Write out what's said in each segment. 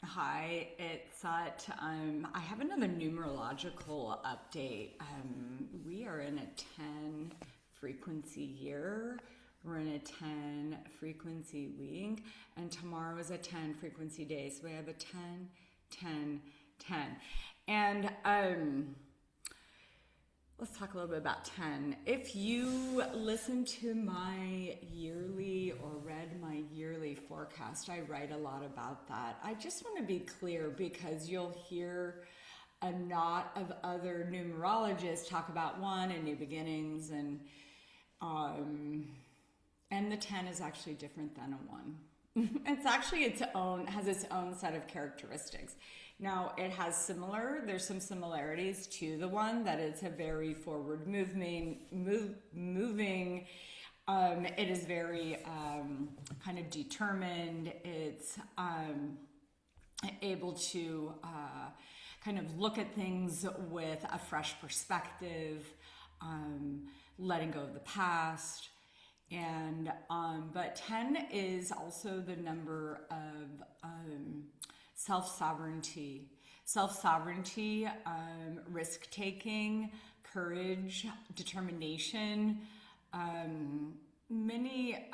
Hi, it's I have another numerological update. We are in a 10 frequency year. We're in a 10 frequency week, and tomorrow is a 10 frequency day. So we have a 10, 10, 10. And let's talk a little bit about 10. If you listen to my yearly or read my yearly forecast, I write a lot about that. I just want to be clear because you'll hear a lot of other numerologists talk about one and new beginnings, and the 10 is actually different than a 1. It's actually has its own set of characteristics. Now, there's some similarities to the 1, that it's a very forward moving. It is very kind of determined. It's able to kind of look at things with a fresh perspective, letting go of the past. And but 10 is also the number of self-sovereignty, risk-taking, courage, determination, many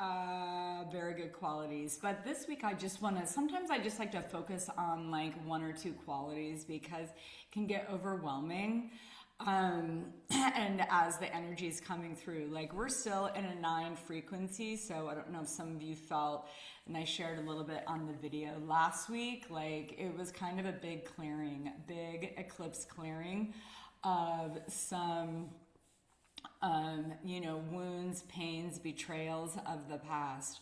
very good qualities. But this week sometimes I just like to focus on like 1 or 2 qualities because it can get overwhelming. And as the energy is coming through, like we're still in a 9 frequency. So I don't know if some of you felt, and I shared a little bit on the video last week, like it was kind of a big eclipse clearing of some, wounds, pains, betrayals of the past.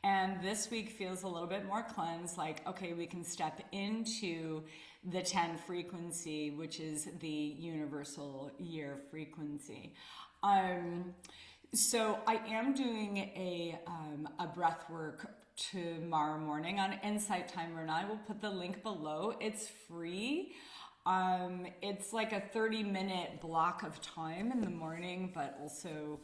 And this week feels a little bit more cleansed, like, okay, we can step into the 10 frequency, which is the universal year frequency. So I am doing a breath work tomorrow morning on Insight Timer, and I will put the link below. It's free. It's like a 30-minute block of time in the morning, but also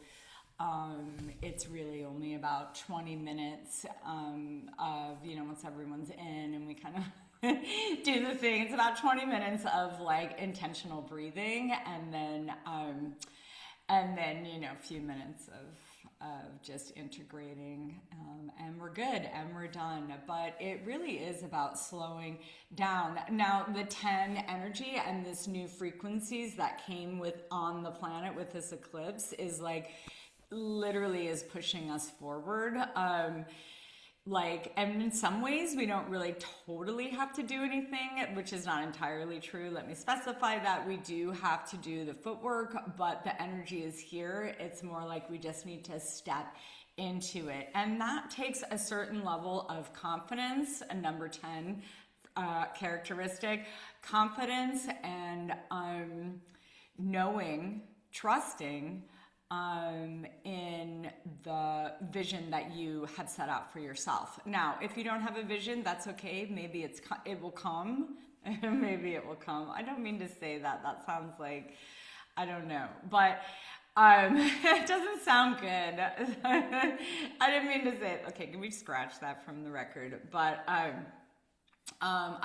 it's really only about 20 minutes of, once everyone's in and we kind of do the thing. It's about 20 minutes of like intentional breathing, and then a few minutes of just integrating, and we're good and we're done. But it really is about slowing down. Now, the 10 energy and this new frequencies that came on the planet with this eclipse is like literally is pushing us forward. And in some ways we don't really totally have to do anything, which is not entirely true. Let me specify that we do have to do the footwork, but the energy is here. It's more like we just need to step into it. And that takes a certain level of confidence, a number 10 characteristic, confidence and knowing, trusting in the vision that you have set out for yourself. Now, if you don't have a vision, that's okay. Maybe it will come. Maybe it will come. I don't mean to say that. That sounds like, I don't know. But it doesn't sound good. I didn't mean to say it. Okay, can we scratch that from the record? But I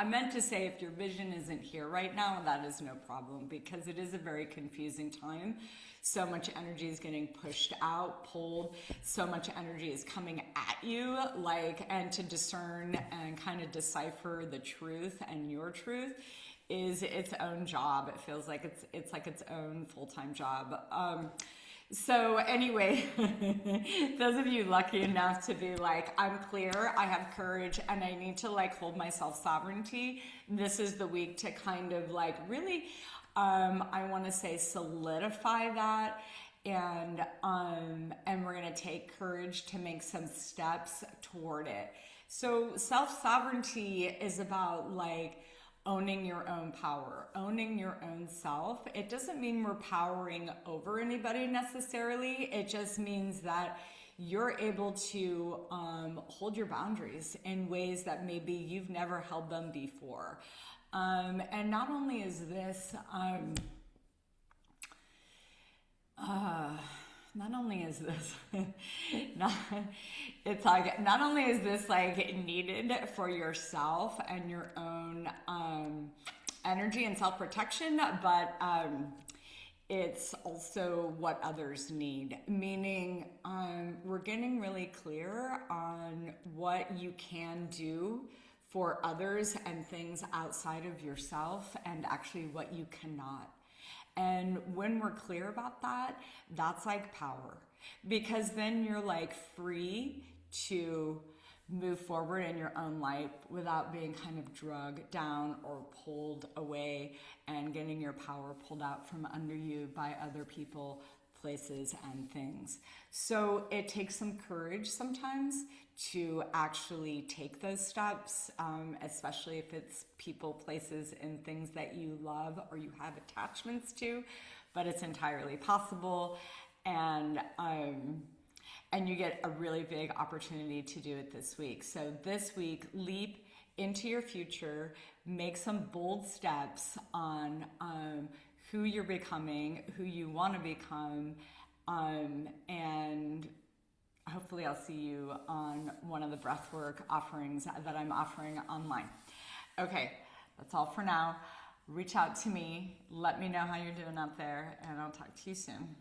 meant to say if your vision isn't here right now, that is no problem, because it is a very confusing time. So much energy is getting pushed out, pulled. So much energy is coming at you, and to discern and kind of decipher the truth and your truth is its own job. It feels like it's like its own full-time job. So anyway, those of you lucky enough to be like, I'm clear, I have courage, and I need to hold my self-sovereignty, this is the week to kind of really, I want to say solidify that, and we're going to take courage to make some steps toward it. So self-sovereignty is about owning your own power, owning your own self. It doesn't mean we're powering over anybody necessarily. It just means that you're able to hold your boundaries in ways that maybe you've never held them before. And not only is this not only is this not, it's like not only is this like needed for yourself and your own energy and self-protection, but it's also what others need, meaning we're getting really clear on what you can do for others and things outside of yourself, and actually what you cannot. And when we're clear about that, that's like power, because then you're like free to move forward in your own life without being kind of drugged down or pulled away and getting your power pulled out from under you by other people, places, and things. So it takes some courage sometimes to actually take those steps, especially if it's people, places, and things that you love or you have attachments to, but it's entirely possible. And you get a really big opportunity to do it this week. So this week, leap into your future, make some bold steps on who you're becoming, who you want to become, and hopefully I'll see you on one of the breathwork offerings that I'm offering online. Okay, that's all for now. Reach out to me, let me know how you're doing out there, and I'll talk to you soon.